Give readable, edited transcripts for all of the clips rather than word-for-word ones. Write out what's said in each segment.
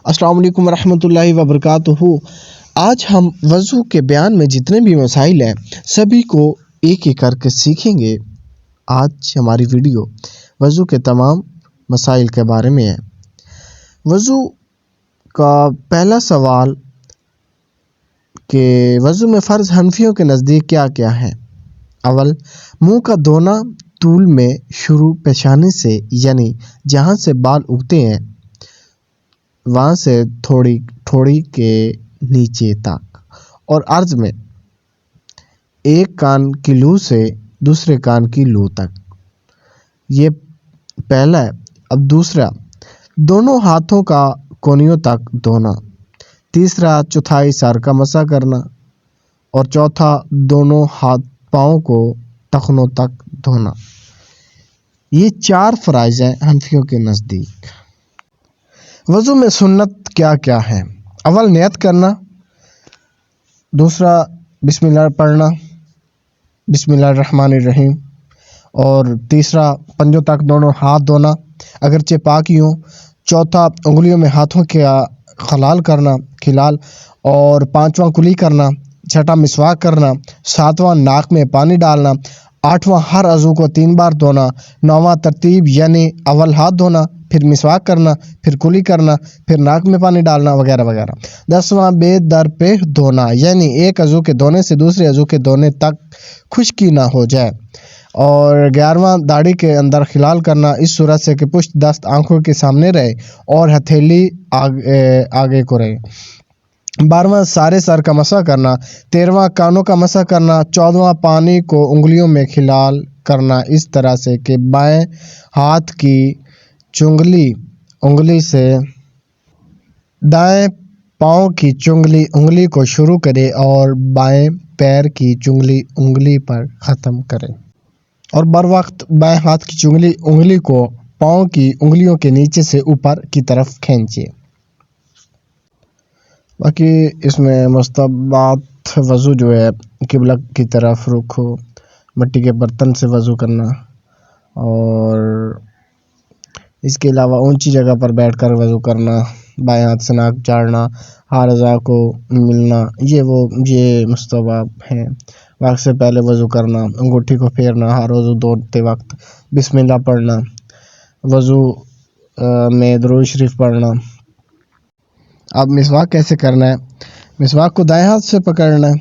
السلام علیکم ورحمۃ اللہ وبرکاتہ۔ آج ہم وضو کے بیان میں جتنے بھی مسائل ہیں سبھی کو ایک ایک کر کے سیکھیں گے۔ آج ہماری ویڈیو وضو کے تمام مسائل کے بارے میں ہے۔ وضو کا پہلا سوال کہ وضو میں فرض حنفیوں کے نزدیک کیا کیا ہے؟ اول، منہ کا دھونا طول میں شروع پیشانی سے، یعنی جہاں سے بال اگتے ہیں وہاں سے تھوڑی کے نیچے تک، اور عرض میں ایک کان کی لو سے دوسرے کان کی لو تک۔ یہ پہلا ہے۔ اب دوسرا، دونوں ہاتھوں کا کونیوں تک دھونا۔ تیسرا، چوتھائی سر کا مسح کرنا، اور چوتھا، دونوں پاؤں کو ٹخنوں تک دھونا۔ یہ 4 فرائض ہیں حنفیوں کے نزدیک۔ وضو میں سنت کیا کیا ہے؟ اول، نیت کرنا۔ دوسرا، بسم اللہ پڑھنا، بسم اللہ الرحمن الرحیم۔ اور تیسرا، پنجوں تک دونوں ہاتھ دھونا اگرچہ پاک ہی ہوں۔ چوتھا، انگلیوں میں ہاتھوں کا کھلال۔ اور پانچواں، کلی کرنا۔ چھٹا، مسواک کرنا۔ ساتواں، ناک میں پانی ڈالنا۔ آٹھواں، ہر عضو کو 3 بار دھونا۔ نواں، ترتیب یعنی اول ہاتھ دھونا، پھر مسواک کرنا، پھر کلی کرنا، پھر ناک میں پانی ڈالنا وغیرہ وغیرہ۔ 10واں، بے در پہ دھونا، یعنی ایک عضو کے دھونے سے دوسرے عضو کے دھونے تک خشکی نہ ہو جائے۔ اور 11واں، داڑھی کے اندر خلال کرنا، اس صورت سے کہ پشت دست آنکھوں کے سامنے رہے اور ہتھیلی آگے کو رہے۔ 12واں، سارے سر کا مسح کرنا۔ 13واں، کانوں کا مسح کرنا۔ 14واں، پانی کو انگلیوں میں خلال کرنا اس طرح سے کہ بائیں ہاتھ کی چنگلی انگلی سے دائیں پاؤں کی چنگلی انگلی کو شروع کرے اور بائیں پیر کی چنگلی انگلی پر ختم کرے، اور بر وقت بائیں ہاتھ کی چنگلی انگلی کو پاؤں کی انگلیوں کے نیچے سے اوپر کی طرف کھینچے۔ باقی اس میں مستحبات وضو جو ہے قبلہ کی طرف رخ ہو، مٹی کے برتن سے وضو کرنا، اور اس کے علاوہ اونچی جگہ پر بیٹھ کر وضو کرنا، بائیں ہاتھ سے ناک جھاڑنا، ہر اعضاء کو ملنا، یہ مستحبات ہیں۔ وقت سے پہلے وضو کرنا، انگوٹھی کو پھیرنا، ہر وضو دھوتے وقت بسم اللہ پڑھنا، وضو میں درود شریف پڑھنا۔ اب مسواک کیسے کرنا ہے؟ مسواک کو دائیں ہاتھ سے پکڑنا ہے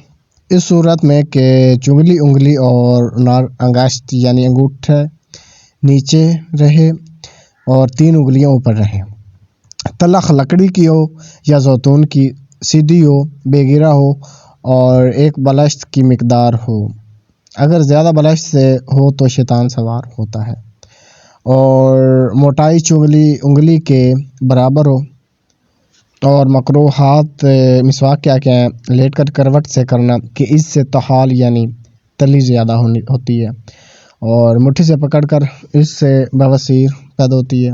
اس صورت میں کہ چنگلی انگلی اور انگشت یعنی انگوٹھا نیچے رہے اور 3 انگلیاں اوپر رہیں۔ تلخ لکڑی کی ہو یا زیتون کی، سیدھی ہو، بے گرا ہو، اور 1 بالشت کی مقدار ہو۔ اگر زیادہ بالشت سے ہو تو شیطان سوار ہوتا ہے۔ اور موٹائی چنگلی انگلی کے برابر ہو۔ اور مکروہات مسواک کیا کیا ہے؟ لیٹ کر کروٹ سے کرنا کہ اس سے طحال یعنی تلی زیادہ ہوتی ہے، اور مٹھی سے پکڑ کر اس سے بواسیر پیدا ہوتی ہے۔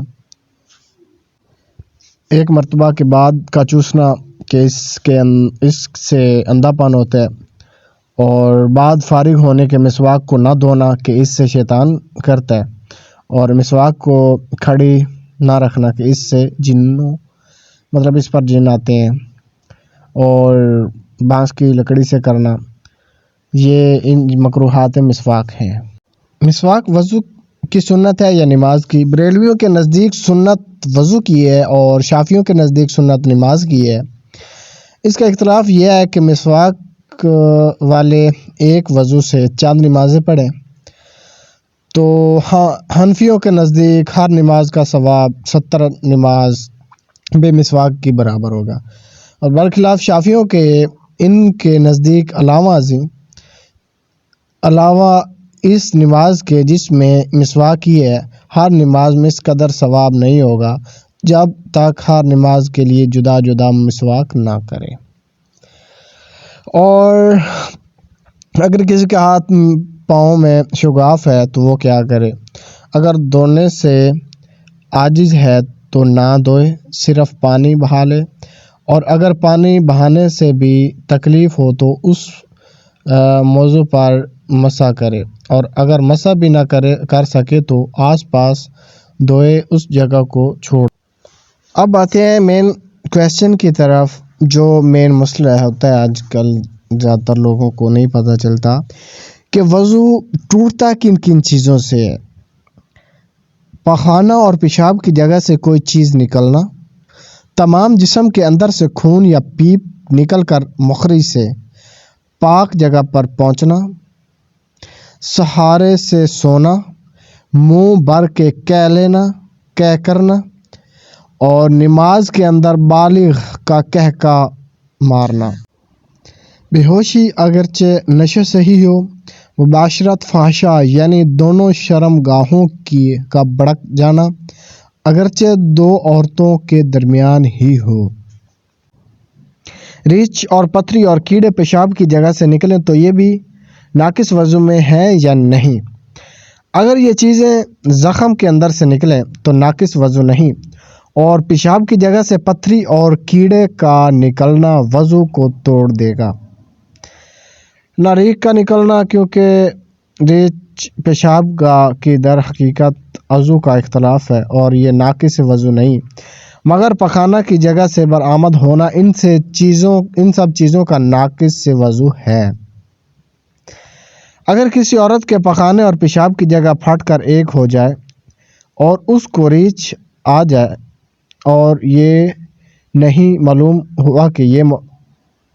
1 مرتبہ کے بعد کا چوسنا کہ اس سے اندھا پن ہوتا ہے، اور بعد فارغ ہونے کے مسواک کو نہ دھونا کہ اس سے شیطان کرتا ہے، اور مسواک کو کھڑی نہ رکھنا کہ اس سے اس پر جن آتے ہیں، اور بانس کی لکڑی سے کرنا۔ یہ ان مکروہات مسواک ہیں۔ مسواک وضو کی سنت ہے یا نماز کی؟ بریلویوں کے نزدیک سنت وضو کی ہے اور شافعیوں کے نزدیک سنت نماز کی ہے۔ اس کا اختلاف یہ ہے کہ مسواک والے ایک وضو سے چند نمازیں پڑھیں، تو حنفیوں کے نزدیک ہر نماز کا ثواب 70 نماز بے مسواک کی برابر ہوگا، اور برخلاف شافعیوں کے ان کے نزدیک علاوہ اس نماز کے جس میں مسواک ہی ہے، ہر نماز میں اس قدر ثواب نہیں ہوگا جب تک ہر نماز کے لیے جدا جدا مسواک نہ کرے۔ اور اگر کسی کے ہاتھ پاؤں میں شگاف ہے تو وہ کیا کرے؟ اگر دھونے سے عاجز ہے تو نہ دھوئے، صرف پانی بہا لے، اور اگر پانی بہانے سے بھی تکلیف ہو تو اس موضوع پر مسح کرے، اور اگر مسح بھی نہ کر سکے تو آس پاس دھوئے، اس جگہ کو چھوڑ۔ اب آتے ہیں مین کویسچن کی طرف، جو مین مسئلہ ہوتا ہے آج کل زیادہ تر لوگوں کو نہیں پتہ چلتا کہ وضو ٹوٹتا کن کن چیزوں سے ہے۔ پخانہ اور پیشاب کی جگہ سے کوئی چیز نکلنا، تمام جسم کے اندر سے خون یا پیپ نکل کر مخرج سے پاک جگہ پر پہنچنا، سہارے سے سونا، منہ بھر کے کہہ لینا، کہہ کرنا، اور نماز کے اندر بالغ کا کہکا مارنا۔ بے ہوشی اگرچہ نشے سے ہی ہو، مباشرت فحشہ یعنی دونوں شرم گاہوں کا بھڑک جانا اگرچہ دو عورتوں کے درمیان ہی ہو، ریچھ اور پتھری اور کیڑے پیشاب کی جگہ سے نکلیں تو یہ بھی ناقص وضو میں ہیں یا نہیں؟ اگر یہ چیزیں زخم کے اندر سے نکلیں تو ناقص وضو نہیں، اور پیشاب کی جگہ سے پتھری اور کیڑے کا نکلنا وضو کو توڑ دے گا۔ نہ ریگ کا نکلنا، کیونکہ ریچھ پیشاب کی در حقیقت عضو کا اختلاف ہے اور یہ ناقص وضو نہیں، مگر پخانہ کی جگہ سے برآمد ہونا ان سب چیزوں کا ناقص وضو ہے۔ اگر کسی عورت کے پخانے اور پیشاب کی جگہ پھٹ کر ایک ہو جائے اور اس کو ریچھ آ جائے اور یہ نہیں معلوم ہوا کہ یہ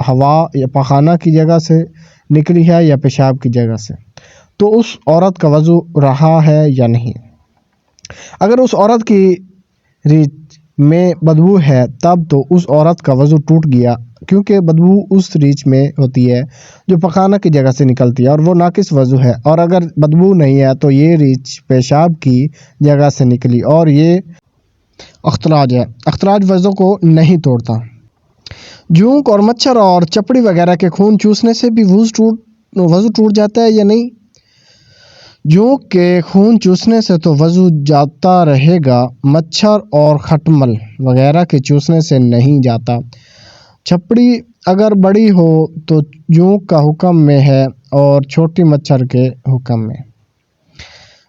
ہوا یا پخانہ کی جگہ سے نکلی ہے یا پیشاب کی جگہ سے، تو اس عورت کا وضو رہا ہے یا نہیں؟ اگر اس عورت کی ریچھ میں بدبو ہے تب تو اس عورت کا وضو ٹوٹ گیا، کیونکہ بدبو اس ریچھ میں ہوتی ہے جو پخانہ کی جگہ سے نکلتی ہے اور وہ ناقص وضو ہے، اور اگر بدبو نہیں ہے تو یہ ریچھ پیشاب کی جگہ سے نکلی اور یہ اختراج ہے۔ اختراج وضو کو نہیں توڑتا۔ جونک اور مچھر اور چپڑی وغیرہ کے خون چوسنے سے بھی وضو ٹوٹ جاتا ہے یا نہیں؟ جونک کے خون چوسنے سے تو وضو جاتا رہے گا، مچھر اور کھٹمل وغیرہ کے چوسنے سے نہیں جاتا۔ چپڑی اگر بڑی ہو تو جونک کا حکم میں ہے اور چھوٹی مچھر کے حکم میں۔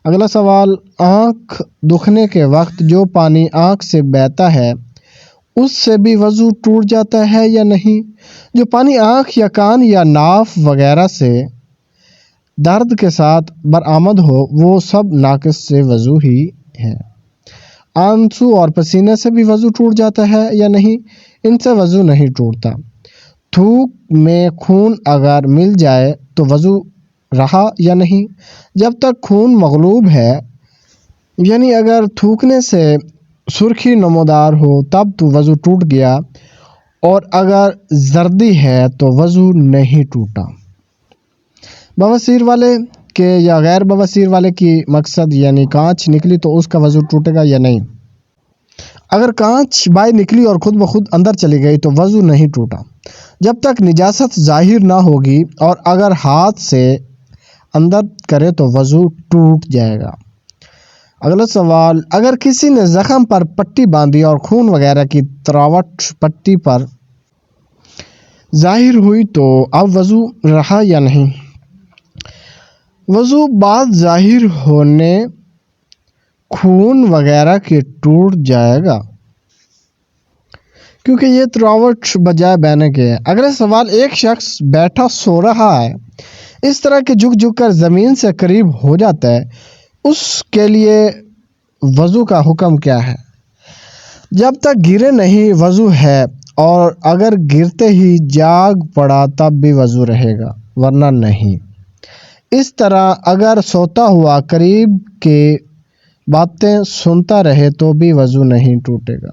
اگلا سوال، آنکھ دکھنے کے وقت جو پانی آنکھ سے بہتا ہے اس سے بھی وضو ٹوٹ جاتا ہے یا نہیں؟ جو پانی آنکھ یا کان یا ناف وغیرہ سے درد کے ساتھ برآمد ہو وہ سب ناقص سے وضو ہی ہے۔ آنسو اور پسینے سے بھی وضو ٹوٹ جاتا ہے یا نہیں؟ ان سے وضو نہیں ٹوٹتا۔ تھوک میں خون اگر مل جائے تو وضو رہا یا نہیں؟ جب تک خون مغلوب ہے، یعنی اگر تھوکنے سے سرخی نمودار ہو تب تو وضو ٹوٹ گیا، اور اگر زردی ہے تو وضو نہیں ٹوٹا۔ بواسیر والے کے یا غیر بواسیر والے کی مقصد یعنی کانچ نکلی تو اس کا وضو ٹوٹے گا یا نہیں؟ اگر کانچ باہر نکلی اور خود بخود اندر چلی گئی تو وضو نہیں ٹوٹا جب تک نجاست ظاہر نہ ہوگی، اور اگر ہاتھ سے اندر کرے تو وضو ٹوٹ جائے گا۔ اگلا سوال، اگر کسی نے زخم پر پٹی باندھی اور خون وغیرہ کی تراوٹ پٹی پر ظاہر ہوئی تو اب وضو رہا یا نہیں؟ وضو بعد ظاہر ہونے خون وغیرہ کے ٹوٹ جائے گا، کیونکہ یہ تراوٹ بجائے بہنے کے ہے۔ اگلا سوال، ایک شخص بیٹھا سو رہا ہے، اس طرح کہ جھک جھک کر زمین سے قریب ہو جاتا ہے، اس کے لیے وضو کا حکم کیا ہے؟ جب تک گرے نہیں وضو ہے، اور اگر گرتے ہی جاگ پڑا تب بھی وضو رہے گا، ورنہ نہیں۔ اس طرح اگر سوتا ہوا قریب کے باتیں سنتا رہے تو بھی وضو نہیں ٹوٹے گا۔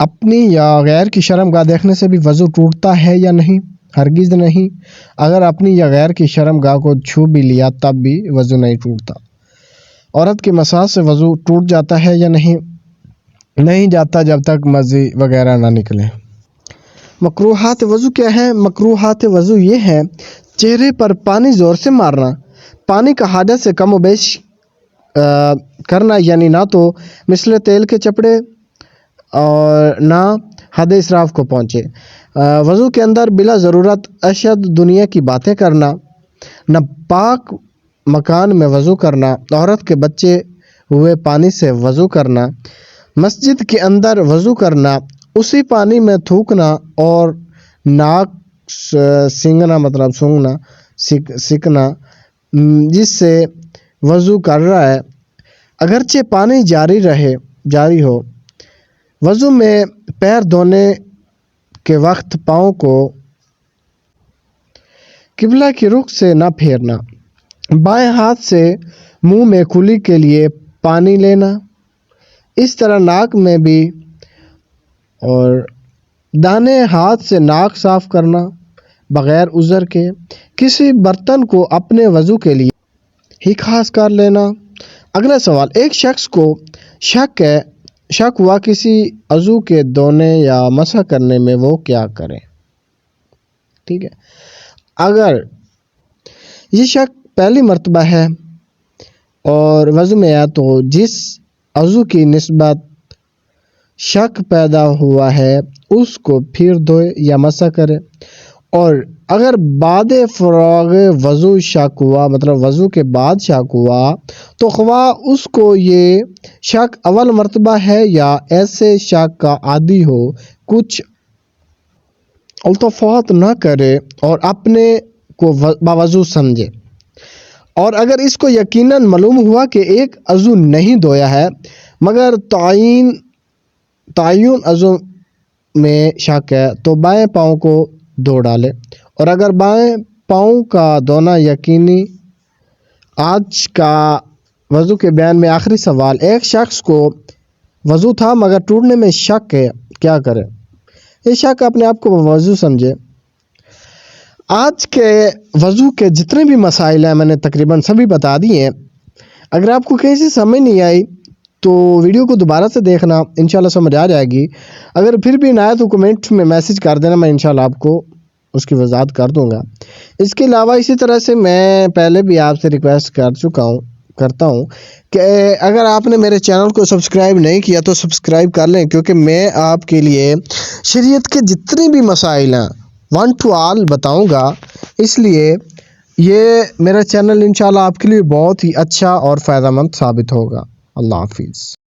اپنی یا غیر کی شرمگاہ دیکھنے سے بھی وضو ٹوٹتا ہے یا نہیں؟ ہرگز نہیں۔ اگر اپنی یا غیر کی شرمگاہ کو چھو بھی لیا تب بھی وضو نہیں ٹوٹتا۔ عورت کی مساج سے وضو ٹوٹ جاتا ہے یا نہیں؟ نہیں جاتا جب تک مزی وغیرہ نہ نکلے۔ مکروہات وضو کیا ہے؟ مکروہات وضو یہ ہے: چہرے پر پانی زور سے مارنا، پانی کا حاجت سے کم و بیش کرنا، یعنی نہ تو مثل تیل کے چپڑے اور نہ حد اسراف کو پہنچے، وضو کے اندر بلا ضرورت اشد دنیا کی باتیں کرنا، نہ پاک مکان میں وضو کرنا، عورت کے بچے ہوئے پانی سے وضو کرنا، مسجد کے اندر وضو کرنا، اسی پانی میں تھوکنا اور ناک سینگنا مطلب سونگنا سیکھنا جس سے وضو کر رہا ہے، اگرچہ پانی جاری ہو، وضو میں پیر دھونے کے وقت پاؤں کو قبلہ کی رخ سے نہ پھیرنا، بائیں ہاتھ سے منہ میں کلی کے لیے پانی لینا، اس طرح ناک میں بھی، اور دانے ہاتھ سے ناک صاف کرنا بغیر عذر کے، کسی برتن کو اپنے وضو کے لیے ہی خاص کر لینا۔ اگلا سوال، ایک شخص کو شک ہوا کسی عضو کے دھونے یا مسح کرنے میں، وہ کیا کرے؟ ٹھیک ہے، اگر یہ شک پہلی مرتبہ ہے اور وضو میں ہے تو جس عضو کی نسبت شک پیدا ہوا ہے اس کو پھر دھوئے یا مسح کرے، اور اگر بعد فراغ وضو شک ہوا مطلب وضو کے بعد شک ہوا تو خواہ اس کو یہ شک اول مرتبہ ہے یا ایسے شک کا عادی ہو، کچھ التفات نہ کرے اور اپنے کو باوضو سمجھے، اور اگر اس کو یقیناً معلوم ہوا کہ ایک عضو نہیں دھویا ہے مگر تعین عضو میں شک ہے تو بائیں پاؤں کو دھو ڈالے، اور اگر بائیں پاؤں کا دھونا یقینی۔ آج کا وضو کے بیان میں آخری سوال، ایک شخص کو وضو تھا مگر ٹوٹنے میں شک ہے، کیا کرے؟ یہ شک اپنے آپ کو وضو سمجھے۔ آج کے وضو کے جتنے بھی مسائل ہیں میں نے تقریباً سبھی بتا دیے ہیں۔ اگر آپ کو کہیں سے سمجھ نہیں آئی تو ویڈیو کو دوبارہ سے دیکھنا، انشاءاللہ سمجھ آ جائے گی۔ اگر پھر بھی نہ آئے تو کمنٹ میں میسج کر دینا، میں انشاءاللہ آپ کو اس کی وضاحت کر دوں گا۔ اس کے علاوہ اسی طرح سے میں پہلے بھی آپ سے ریکویسٹ کرتا ہوں کہ اگر آپ نے میرے چینل کو سبسکرائب نہیں کیا تو سبسکرائب کر لیں، کیونکہ میں آپ کے لیے شریعت کے جتنے بھی مسائل ہیں ون ٹو آل بتاؤں گا، اس لیے یہ میرا چینل انشاءاللہ آپ کے لیے بہت ہی اچھا اور فائدہ مند ثابت ہوگا۔ اللہ حافظ۔